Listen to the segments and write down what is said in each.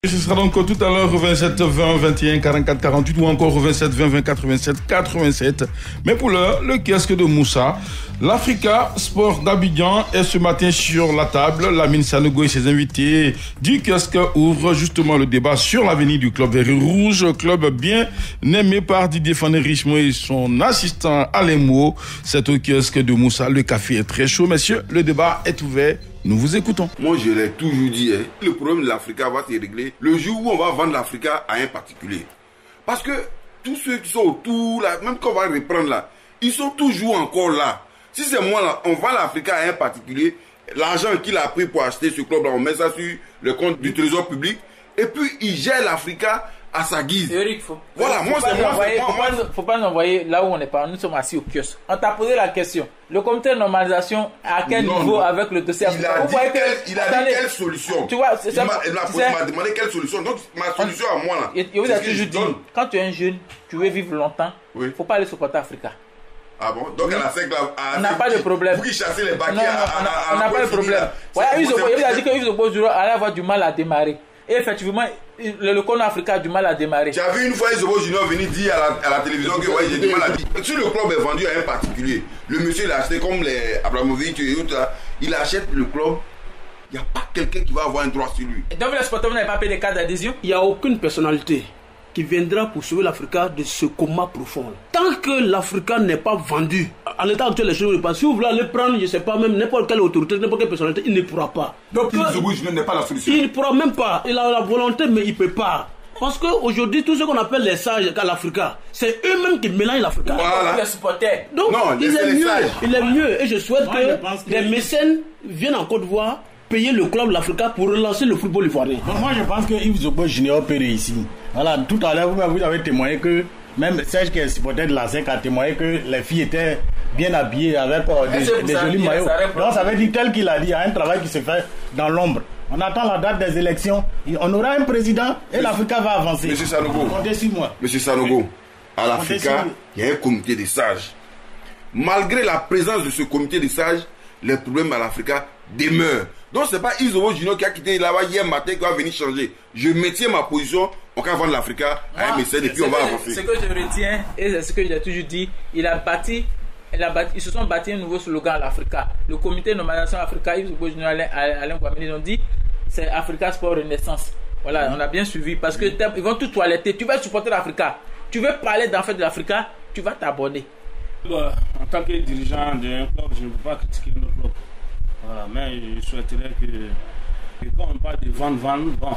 Ce sera donc tout à l'heure 27 20 21 44 48 ou encore 27 20 20 87 87. Mais pour l'heure, le kiosque de Moussa, l'Africa Sport d'Abidjan est ce matin sur la table. Lamine Sanogo et ses invités du kiosque ouvrent justement le débat sur l'avenir du club vert et rouge, club bien aimé par Didier Fané Richemont et son assistant Alémo. C'est au kiosque de Moussa. Le café est très chaud, messieurs. Le débat est ouvert. Nous vous écoutons. Moi, je l'ai toujours dit, le problème de l'Africa va se régler le jour où on va vendre l'Africa à un particulier. Parce que tous ceux qui sont autour, là, même quand on va reprendre là, ils sont toujours encore là. Si c'est moi là, on vend l'Africa à un particulier, l'argent qu'il a pris pour acheter ce club là, on met ça sur le compte du trésor public, et puis il gère l'Africa à sa guise. Eric, voilà, faut pas nous envoyer là où on n'est pas. Nous sommes assis au kiosque. On t'a posé la question. Le comité de normalisation, à quel niveau avec le dossier il a dit quelle solution. Tu vois, il m'a demandé quelle solution. Donc, ma solution à moi là. Il vous a toujours dit, quand tu es un jeune, tu veux vivre longtemps, il ne faut pas aller supporter Africa. Ah bon? Donc, elle a fait que on n'a pas de problème. Pour qu'il chasse les baquets on n'a pas de problème. Voilà, il vous a dit que Yves Zobo allait avoir du mal à démarrer. Et effectivement, le Cône Africa a du mal à démarrer. Tu as vu une fois Isobo Junior venir dire à la télévision que ouais, j'ai du mal à dire. Si le club est vendu à un particulier, le monsieur il a acheté comme les Abramovich et autres là, il achète le club, il n'y a pas quelqu'un qui va avoir un droit sur lui. Et donc les sportifs n'avaient pas payé des cartes d'adhésion? Il n'y a aucune personnalité qui viendra pour sauver l'Africa de ce coma profond. Tant que l'Africa n'est pas vendu, à l'état actuel, les choses ne passent. Si vous voulez aller prendre, je ne sais pas, même n'importe quelle autorité, n'importe quelle personnalité, il ne pourra pas. Donc, il n'est pas la solution. Il ne pourra même pas. Il a la volonté, mais il ne peut pas. Parce qu'aujourd'hui, tout ce qu'on appelle les sages à l'Africa, c'est eux-mêmes qui mélangent l'Africa. Voilà. Les supporters. Donc, non, il est mieux. Et je souhaite que les mécènes viennent en Côte d'Ivoire payer le club de l'Africa pour relancer le football ivoirien. Moi, je pense que Yves Zobo Junior peut réussir. Voilà, tout à l'heure, vous avez témoigné que même Serge, qui est supporter de la SEC, a témoigné que les filles étaient bien habillées avec des jolis maillots. Donc, ça veut dire, tel qu'il a dit, il y a un travail qui se fait dans l'ombre. On attend la date des élections. On aura un président et l'Africa va avancer. Monsieur Sanogo, comptez sur moi. Monsieur Sanogo, à l'Africa, il y a un comité des sages. Malgré la présence de ce comité des sages, les problèmes à l'Africa demeurent. Donc, ce n'est pas Isobo Junior qui a quitté là-bas hier matin qui va venir changer. Je maintiens ma position. On va vendre l'Africa à un mécène et puis on va avancer. Ce que je retiens, et c'est ce que j'ai toujours dit, ils se sont bâtis un nouveau slogan à l'Africa. Le comité de normalisation Africa, Isobo Junior, Alain Guamini, ils ont dit c'est Africa Sport Renaissance. Voilà, on a bien suivi parce que ils vont tout toiletter. Tu vas supporter l'Africa. Tu veux parler d'en fait de l'Africa, tu vas t'abonner. En tant que dirigeant d'un club, je ne peux pas critiquer notre club. Voilà, mais je souhaiterais que quand on parle de vendre, bon,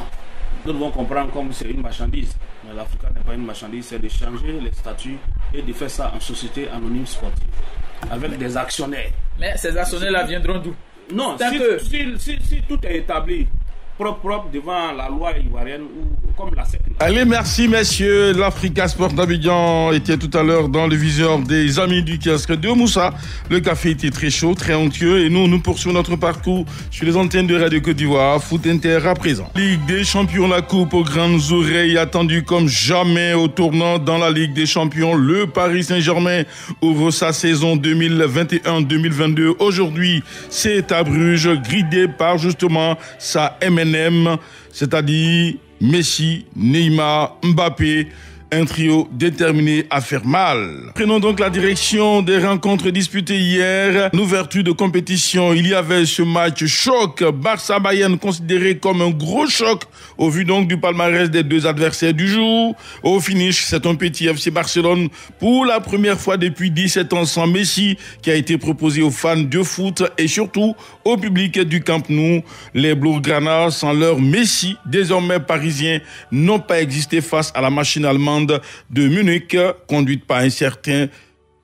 d'autres vont comprendre comme c'est une marchandise. Mais l'Africa n'est pas une marchandise, c'est de changer les statuts et de faire ça en société anonyme sportive, avec des actionnaires. Mais ces actionnaires-là viendront d'où? Non, si tout est établi, propre devant la loi ivoirienne ou comme la SEC. Allez, merci messieurs. L'Africa Sport d'Abidjan était tout à l'heure dans le viseur des amis du kiosque de Moussa. Le café était très chaud, très onctueux et nous poursuivons notre parcours sur les antennes de Radio Côte d'Ivoire. Foot Inter à présent. Ligue des Champions, la coupe aux grandes oreilles attendue comme jamais au tournant dans la Ligue des Champions. Le Paris Saint-Germain ouvre sa saison 2021-2022. Aujourd'hui, c'est à Bruges, gridé par justement sa MNM, c'est-à-dire Messi, Neymar, Mbappé, un trio déterminé à faire mal. Prenons donc la direction des rencontres disputées hier. L'ouverture de compétition, il y avait ce match choc Barça-Bayern considéré comme un gros choc au vu donc du palmarès des deux adversaires du jour. Au finish, c'est un petit FC Barcelone pour la première fois depuis 17 ans sans Messi qui a été proposé aux fans de foot et surtout au public du Camp Nou. Les Blaugrana sans leur Messi, désormais parisien, n'ont pas existé face à la machine allemande de Munich, conduite par un certain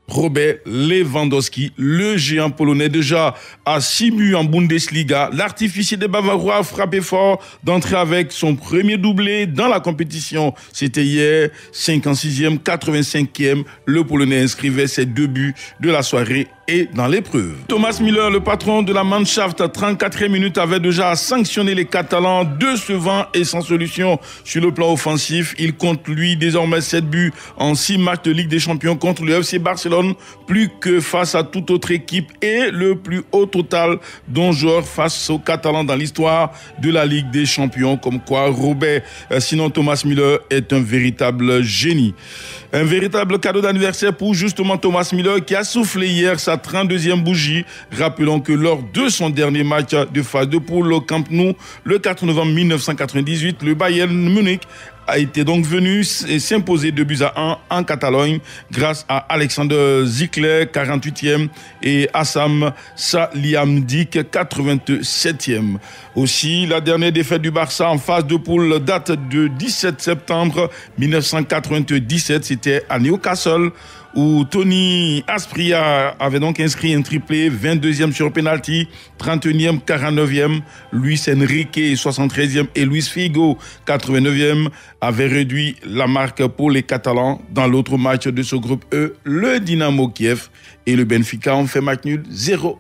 Robert Lewandowski, le géant polonais déjà à 6 buts en Bundesliga. L'artificier des Bavarois a frappé fort d'entrer avec son premier doublé dans la compétition. C'était hier, 56e, 85e. Le Polonais inscrivait ses 2 buts de la soirée et dans l'épreuve. Thomas Müller, le patron de la Mannschaft, 34e minute, avait déjà sanctionné les Catalans, décevants et sans solution sur le plan offensif. Il compte, lui, désormais 7 buts en 6 matchs de Ligue des Champions contre le FC Barcelone, plus que face à toute autre équipe et le plus haut total d'un joueur face aux Catalans dans l'histoire de la Ligue des Champions. Comme quoi, Robert, sinon Thomas Müller, est un véritable génie. Un véritable cadeau d'anniversaire pour justement Thomas Müller qui a soufflé hier sa 32e bougie. Rappelons que lors de son dernier match de phase de poule au Camp Nou, le 4 novembre 1998, le Bayern Munich a été donc venu s'imposer 2-1 en Catalogne grâce à Alexander Zickler, 48e, et Assam Salihamidzic, 87e. Aussi, la dernière défaite du Barça en phase de poule date de 17 septembre 1997, c'était à Newcastle, où Tony Asprilla avait donc inscrit un triplé, 22e sur penalty, 31e, 49e. Luis Enrique, 73e, et Luis Figo, 89e, avaient réduit la marque pour les Catalans. Dans l'autre match de ce groupe E, le Dynamo Kiev et le Benfica ont fait match nul 0-0.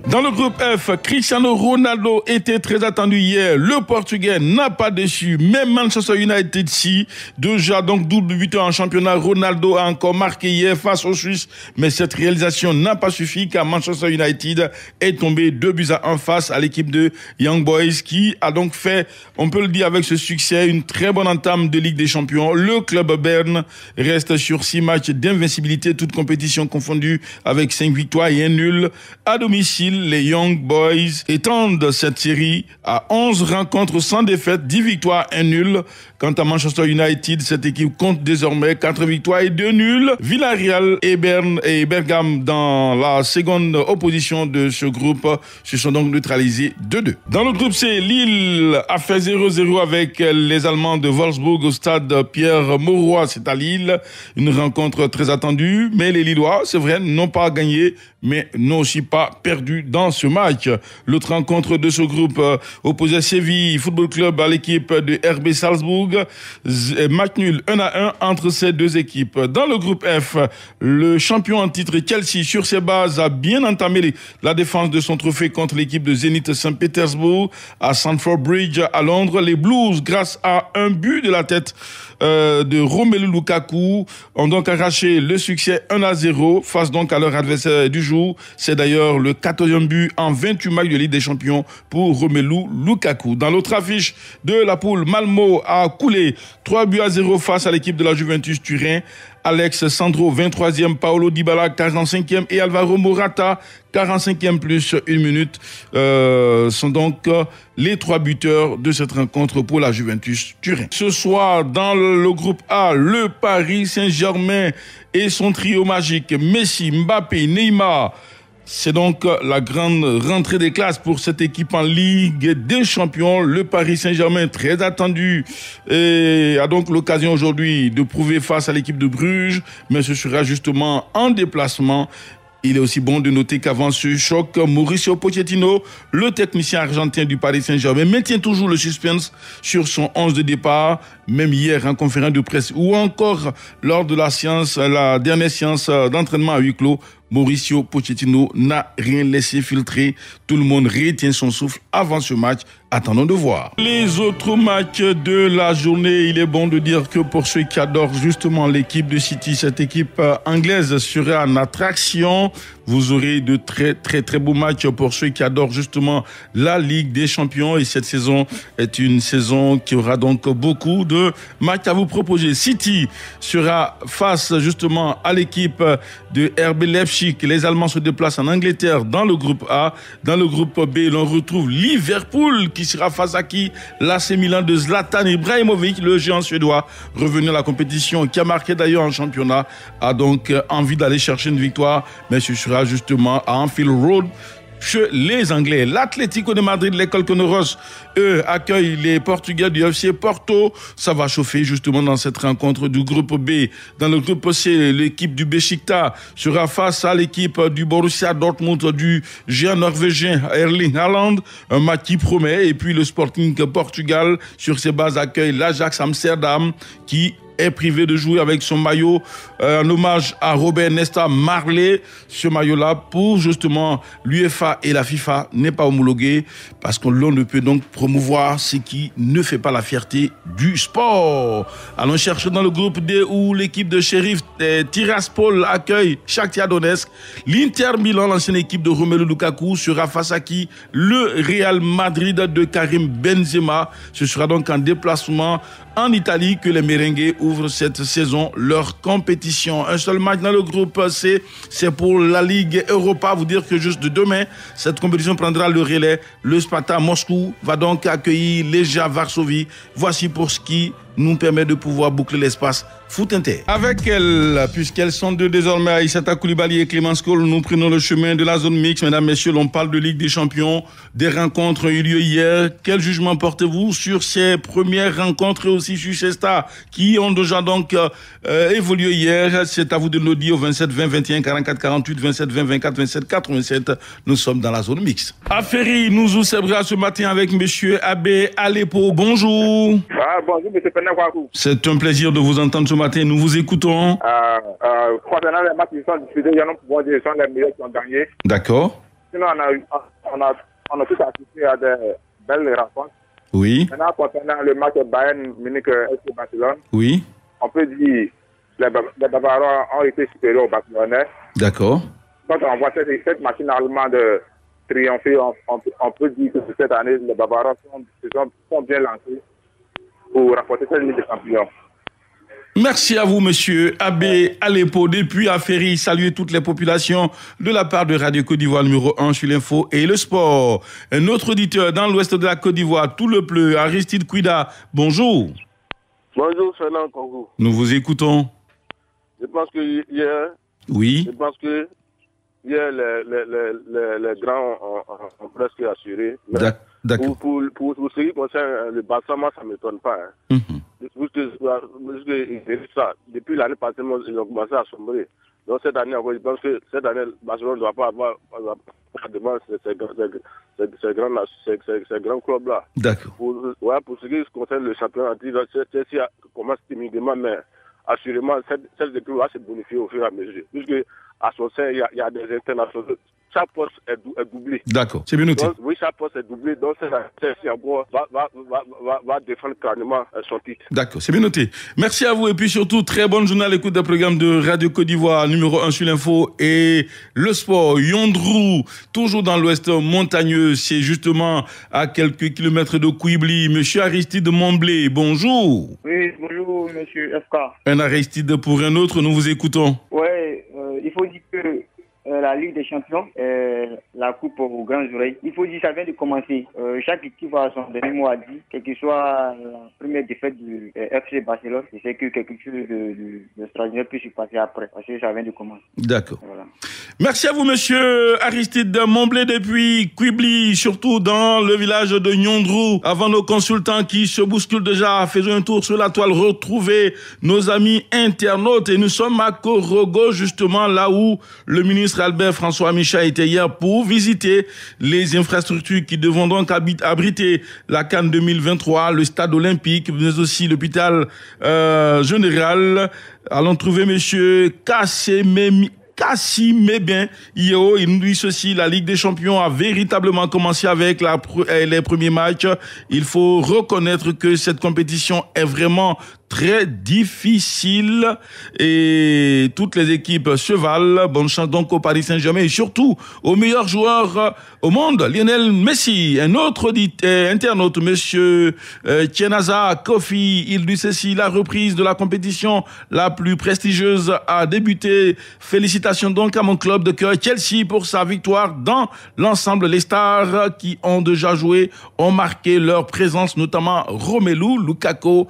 Dans le groupe F, Cristiano Ronaldo était très attendu hier. Le Portugais n'a pas déçu. Même Manchester United, si déjà donc double buteur en championnat, Ronaldo a encore marqué hier face aux Suisses. Mais cette réalisation n'a pas suffi car Manchester United est tombé 2-1 face à l'équipe de Young Boys qui a donc fait, on peut le dire avec ce succès, une très bonne entame de Ligue des Champions. Le club Berne reste sur 6 matchs d'invincibilité, toutes compétitions confondues, avec 5 victoires et 1 nul. À domicile, les Young Boys étendent cette série à 11 rencontres sans défaite, 10 victoires, 1 nul. Quant à Manchester United, cette équipe compte désormais 4 victoires et 2 nuls. Villarreal et Bergame dans la seconde opposition de ce groupe se sont donc neutralisés 2-2. Dans le groupe C, Lille a fait 0-0 avec les Allemands de Wolfsburg au stade Pierre-Mauroy, c'est à Lille. Une rencontre très attendue, mais les Lillois, c'est vrai, n'ont pas gagné, mais n'ont aussi pas perdu dans ce match. L'autre rencontre de ce groupe opposait Séville Football Club à l'équipe de RB Salzbourg. Match nul 1-1 entre ces deux équipes. Dans le groupe F, le champion en titre Chelsea, sur ses bases, a bien entamé la défense de son trophée contre l'équipe de Zénith Saint-Pétersbourg à Stamford Bridge à Londres. Les Blues, grâce à un but de la tête de Romelu Lukaku, ont donc arraché le succès 1-0 face donc à leur adversaire du jour. C'est d'ailleurs le 14e but en 28 matchs de Ligue des Champions pour Romelu Lukaku. Dans l'autre affiche de la poule, Malmo a coulé 3-0 face à l'équipe de la Juventus Turin. Alex Sandro, 23e, Paolo Dybala, 45e, et Alvaro Morata, 45e plus 1 minute, sont donc les 3 buteurs de cette rencontre pour la Juventus Turin. Ce soir, dans le groupe A, le Paris Saint-Germain et son trio magique, Messi, Mbappé, Neymar. C'est donc la grande rentrée des classes pour cette équipe en Ligue des Champions. Le Paris Saint-Germain, très attendu, et a donc l'occasion aujourd'hui de prouver face à l'équipe de Bruges, mais ce sera justement en déplacement. Il est aussi bon de noter qu'avant ce choc, Mauricio Pochettino, le technicien argentin du Paris Saint-Germain, maintient toujours le suspense sur son 11 de départ, même hier en conférence de presse ou encore lors de la dernière séance d'entraînement à huis clos. Mauricio Pochettino n'a rien laissé filtrer. Tout le monde retient son souffle avant ce match. Attendons de voir. Les autres matchs de la journée, il est bon de dire que pour ceux qui adorent justement l'équipe de City, cette équipe anglaise sera en attraction. Vous aurez de très beaux matchs pour ceux qui adorent justement la Ligue des Champions. Et cette saison est une saison qui aura donc beaucoup de matchs à vous proposer. City sera face justement à l'équipe de RB Leipzig. Les Allemands se déplacent en Angleterre dans le groupe A. Dans le groupe B, l'on retrouve Liverpool qui sera face à qui? L'AC Milan de Zlatan Ibrahimovic, le géant suédois, revenu à la compétition, qui a marqué d'ailleurs en championnat, a donc envie d'aller chercher une victoire, mais ce sera justement à Anfield Road chez les Anglais. L'Atlético de Madrid, l'école Conoros, eux, accueillent les Portugais du FC Porto. Ça va chauffer justement dans cette rencontre du groupe B. Dans le groupe C, l'équipe du Beşiktaş sera face à l'équipe du Borussia Dortmund du géant norvégien Erling Haaland. Un match qui promet. Et puis le Sporting Portugal, sur ses bases, accueille l'Ajax Amsterdam qui est privé de jouer avec son maillot en hommage à Robert Nesta Marley. Ce maillot-là, pour justement l'UEFA et la FIFA, n'est pas homologué parce que l'on ne peut donc promouvoir ce qui ne fait pas la fierté du sport. Allons chercher dans le groupe D où l'équipe de Sheriff Tiraspol accueille Shakhtar Donetsk. L'Inter Milan, l'ancienne équipe de Romelu Lukaku, sera face à qui? Le Real Madrid de Karim Benzema. Ce sera donc en déplacement en Italie que les merengues ouvrent cette saison leur compétition. Un seul match dans le groupe C, c'est pour la Ligue Europa. Vous dire que juste demain, cette compétition prendra le relais. Le Sparta Moscou va donc accueillir Legia Varsovie. Voici pour ce qui nous permet de pouvoir boucler l'espace Foot Inter. Avec elles, puisqu'elles sont deux désormais, Aïssata Koulibaly et Clémence Cole, nous prenons le chemin de la zone mixte. Mesdames, messieurs, l'on parle de Ligue des Champions. Des rencontres ont eu lieu hier. Quel jugement portez-vous sur ces premières rencontres et aussi sur ces stars qui ont déjà donc évolué hier? C'est à vous de nous dire au 27 20 21 44 48 27 20 24 27 87. Nous sommes dans la zone mixte. À Ferry, nous ouvrons ce matin avec monsieur Abbé Aleppo. Bonjour. Bonjour, monsieur Penakwakou. C'est un plaisir de vous entendre ce matin. Nous vous écoutons. Concernant les matchs qui sont disputés, il y en a pour dire sont les meilleurs qui ont gagné. D'accord. Sinon, on a tous assisté à des belles rencontres. Oui. Maintenant, concernant le match Bayern Munich-FC Barcelone, oui. On peut dire que les Bavarois ont été supérieurs aux Barcelonais. D'accord. Quand on voit cette machine allemande triompher, on peut dire que cette année, les Bavarois sont bien lancés pour rapporter cette Ligue des Champions. Merci à vous, monsieur Abbé Aleppo. Depuis à Ferry, saluer toutes les populations de la part de Radio Côte d'Ivoire numéro 1 sur l'info et le sport. Un autre auditeur dans l'ouest de la Côte d'Ivoire, tout le pleu, Aristide Kouida. Bonjour. Bonjour, Fernand Congo. Nous vous écoutons. Je pense que hier, oui. Je pense que hier, les grands ont presque assuré. D'accord. Pour ce qui concerne le Barça, moi, ça ne m'étonne pas. Hein. Ça, depuis l'année passée, ils ont commencé à sombrer. Donc cette année, je pense que cette année, Barcelone ne doit pas avoir devant ces grands clubs-là. D'accord. Pour ce qui concerne le championnat, Chelsea commence timidement, mais assurément, cette équipe va se bonifier au fur et à mesure. Puisque à son sein, il y a des internationaux. Chaque poste est doublé. D'accord, c'est bien noté. Donc, oui, chaque poste est doublé. Donc, c'est encore va défendre carrément son titre. D'accord, c'est bien noté. Merci à vous et puis surtout, très bonne journée à l'écoute des programmes de Radio Côte d'Ivoire, numéro 1 sur l'info et le sport. Yondrou, toujours dans l'ouest montagneux, c'est justement à quelques kilomètres de Kouibli. Monsieur Aristide Momblé, bonjour. Oui, bonjour, monsieur FK. Un Aristide pour un autre, nous vous écoutons. Oui, il faut dire que la Ligue des Champions, la coupe aux grandes oreilles. Il faut dire que ça vient de commencer. Chaque équipe a son dernier mot à dire, quelle que soit la première défaite du FC Barcelone. Je sais que quelque chose d'extraordinaire peut se passer après, parce que ça vient de commencer. D'accord. Voilà. Merci à vous, monsieur Aristide Momblé depuis Kouibli, surtout dans le village de Nyondrou. Avant nos consultants qui se bousculent déjà, faisons un tour sur la toile, retrouver nos amis internautes. Et nous sommes à Korogo, justement là où le ministre Albert François Micha était hier pour visiter les infrastructures qui devront donc abriter la CAN 2023, le stade olympique, mais aussi l'hôpital général. Allons trouver monsieur Kassimébien Yeo. Il nous dit ceci: la Ligue des Champions a véritablement commencé avec les premiers matchs. Il faut reconnaître que cette compétition est vraiment très difficile et toutes les équipes se valent. Bonne chance donc au Paris Saint-Germain et surtout au meilleur joueur au monde, Lionel Messi. Un autre internaute, monsieur Tienaza Kofi, il dit ceci: la reprise de la compétition la plus prestigieuse a débuté. Félicitations donc à mon club de cœur Chelsea pour sa victoire dans l'ensemble. Les stars qui ont déjà joué ont marqué leur présence, notamment Romelu Lukaku,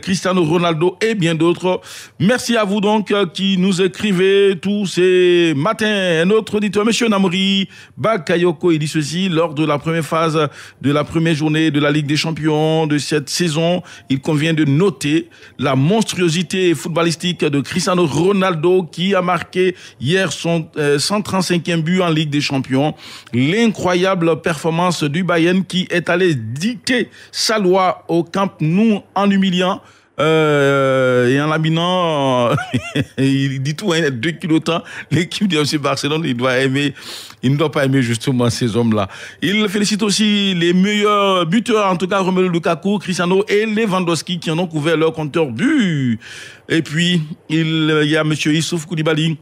Cristiano Ronaldo et bien d'autres. Merci à vous donc qui nous écrivez tous ces matins. Un autre auditeur, monsieur Namori Bakayoko, il dit ceci: lors de la première phase de la première journée de la Ligue des Champions de cette saison, il convient de noter la monstruosité footballistique de Cristiano Ronaldo qui a marqué hier son 135e but en Ligue des Champions. L'incroyable performance du Bayern qui est allé dicter sa loi au Camp Nou en humiliant et en l'habillant, il dit tout, hein, 2 kilos temps, l'équipe du FC Barcelone, il ne doit pas aimer justement ces hommes-là. Il félicite aussi les meilleurs buteurs, en tout cas Romelu Lukaku, Cristiano et Lewandowski qui en ont couvert leur compteur but. Et puis, il y a M. Youssouf Koulibaly.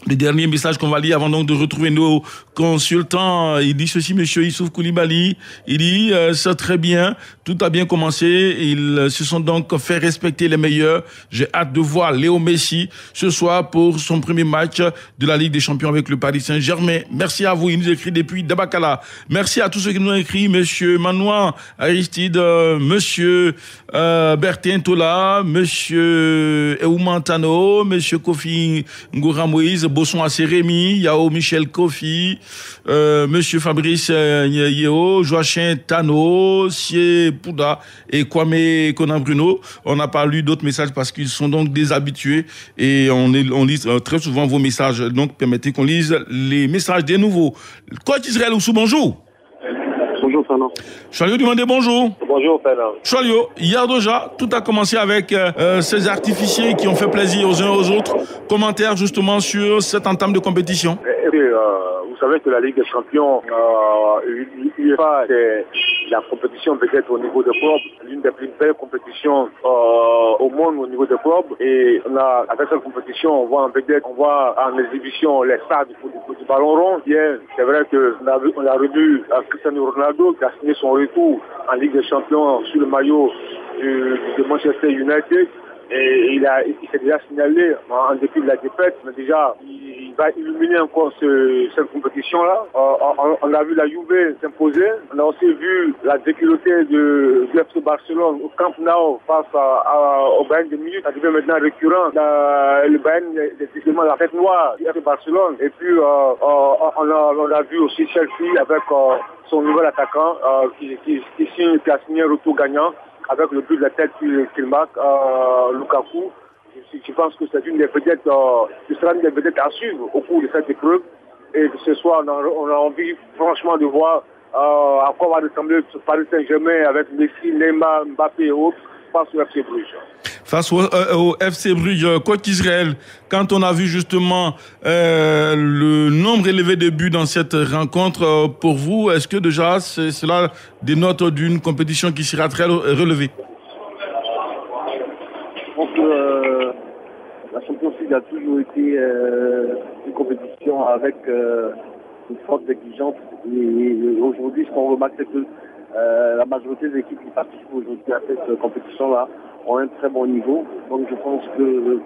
Le dernier message qu'on va lire avant donc de retrouver nos consultants, il dit ceci, monsieur Youssouf Koulibaly, il dit c'est très bien, tout a bien commencé, ils se sont donc fait respecter les meilleurs. J'ai hâte de voir Léo Messi ce soir pour son premier match de la Ligue des Champions avec le Paris Saint-Germain. Merci à vous, il nous écrit depuis Dabakala. Merci à tous ceux qui nous ont écrit, monsieur Manoir Aristide, monsieur Bertin Tola, monsieur Eumantano, monsieur Kofi Ngoura Moïse, Bosson Rémi, Yao Michel Kofi, monsieur Fabrice Yeo, Joachim Tano, Sie Pouda et Kwame Conan Bruno. On n'a pas lu d'autres messages parce qu'ils sont donc des habitués et on lit très souvent vos messages. Donc permettez qu'on lise les messages des nouveaux. Coach Israël Oussou, bonjour. Bonjour Fernand. Chalio demandez bonjour. Bonjour Fernand. Chalio, hier déjà, tout a commencé avec ces artificiers qui ont fait plaisir aux uns aux autres. Commentaire justement sur cette entame de compétition. Vous savez que la Ligue des Champions, UEFA, c'est la compétition peut-être au niveau de clubs, l'une des plus belles compétitions au monde au niveau de clubs. Et avec cette compétition, on voit en exhibition les stars du ballon rond. Hier, c'est vrai qu'on a revu Cristiano Ronaldo qui a signé son retour en Ligue des Champions sur le maillot de Manchester United. Et il s'est déjà signalé en dépit de la défaite, mais déjà il va illuminer encore cette compétition-là. On a vu la Juve s'imposer, on a aussi vu la déculottée du FC Barcelone au Camp Nou face au Bayern de Munich. Ça devient maintenant récurrent. Le Bayern est décidément la tête noire du FC Barcelone. Et puis on a vu aussi Chelsea avec son nouvel attaquant qui a signé un retour gagnant. Avec le but de la tête qu'il marque, Lukaku, je pense que c'est une des vedettes, ce sera une des vedettes à suivre au cours de cette épreuve. Et ce soir, on a envie franchement de voir à quoi va ressembler ce Paris Saint-Germain avec Messi, Neymar, Mbappé et autres face au FC Bruges. Face au FC Bruges, coach Israël, quand on a vu justement le nombre élevé de buts dans cette rencontre, pour vous, est-ce que déjà cela dénote d'une compétition qui sera très relevée? Je pense que la Champions League a toujours été une compétition avec une forte exigence. Et aujourd'hui, ce qu'on remarque, c'est que la majorité des équipes qui participent aujourd'hui à cette compétition-là ont un très bon niveau. Donc je pense que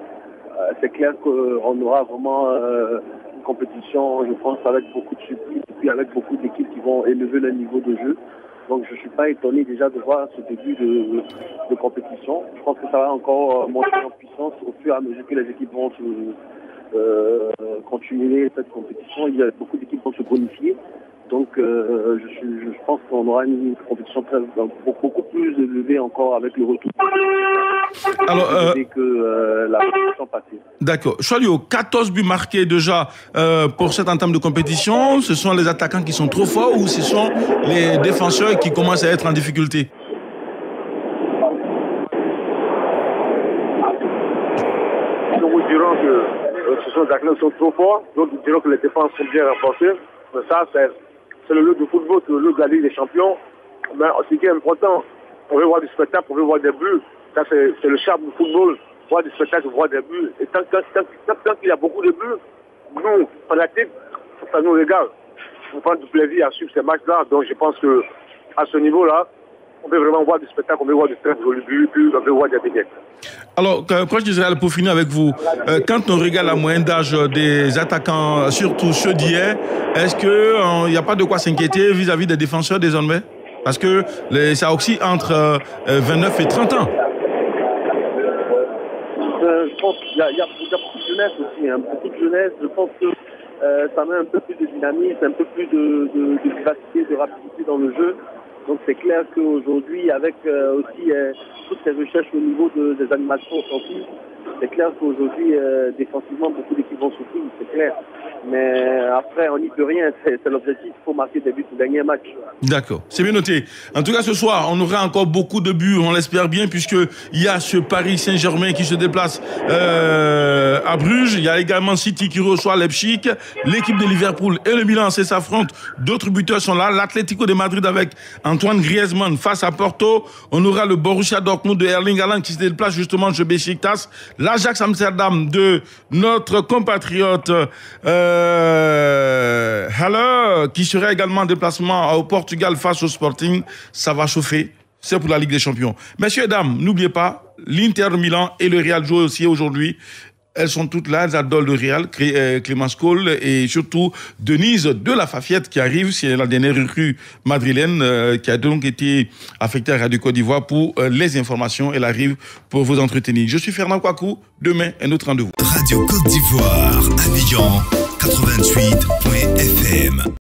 c'est clair qu'on aura vraiment une compétition, je pense, avec beaucoup de surprises et puis avec beaucoup d'équipes qui vont élever leur niveau de jeu. Donc je ne suis pas étonné déjà de voir ce début de compétition. Je pense que ça va encore monter en puissance au fur et à mesure que les équipes vont continuer cette compétition. Il y a beaucoup d'équipes qui vont se bonifier. Donc je pense qu'on aura une compétition beaucoup plus élevée encore avec le retour. Alors, que la compétition passée. D'accord. Chalio, 14 buts marqués déjà pour cette entame de compétition. Ce sont les attaquants qui sont trop forts ou ce sont les défenseurs qui commencent à être en difficulté? Nous dirons que ce sont les attaquants qui sont trop forts. D'autres diront que les défenses sont bien renforcées. Mais ça, c'est le lot de football, c'est le lot de la Ligue des Champions. Mais ce qui est important, on veut voir du spectacle, on veut voir des buts. Ça, c'est le charme du football. Voir du spectacle, voir des buts. Et tant qu'il y a beaucoup de buts, nous, fanatiques, ça nous régale. On prend du plaisir à suivre ces matchs-là. Donc je pense qu'à ce niveau-là, on veut vraiment voir du spectacle, on veut voir du très joli but, on veut voir des vignettes. Alors, coach d'Israël, pour finir avec vous, quand on regarde la moyenne d'âge des attaquants, surtout ceux d'hier, est-ce qu'il n'y a pas de quoi s'inquiéter vis-à-vis des défenseurs désormais? Parce que ça aussi entre 29 et 30 ans. Je pense qu'il y a beaucoup de jeunesse aussi, hein, beaucoup de jeunesse. Je pense que ça met un peu plus de dynamisme, un peu plus de vivacité, de rapidité dans le jeu. Donc c'est clair qu'aujourd'hui, avec aussi toutes ces recherches au niveau des animations offensives, c'est clair qu'aujourd'hui, défensivement, beaucoup d'équipes vont souffrir, c'est clair. Mais après, on n'y peut rien. C'est l'objectif. Il faut marquer des buts pour gagner un match. D'accord, c'est bien noté. En tout cas, ce soir, on aura encore beaucoup de buts, on l'espère bien, puisqu'il y a ce Paris Saint-Germain qui se déplace à Bruges. Il y a également City qui reçoit Leipzig. L'équipe de Liverpool et le Milan s'affrontent. D'autres buteurs sont là. L'Atlético de Madrid avec Antoine Griezmann face à Porto. On aura le Borussia Dortmund de Erling Haaland qui se déplace justement chez Beşiktaş. L'Ajax Amsterdam de notre compatriote Haller qui serait également en déplacement au Portugal face au Sporting. Ça va chauffer. C'est pour la Ligue des Champions. Messieurs et dames, n'oubliez pas, l'Inter Milan et le Real jouent aussi aujourd'hui. Elles sont toutes là, elles adorent le Real, Clémence Cole et surtout Denise de la Fafiette qui arrive. C'est la dernière recrue madrilène qui a donc été affectée à Radio Côte d'Ivoire pour les informations. Elle arrive pour vous entretenir. Je suis Fernand Kouakou. Demain, un autre rendez-vous. Radio Côte d'Ivoire, Abidjan 88.fm.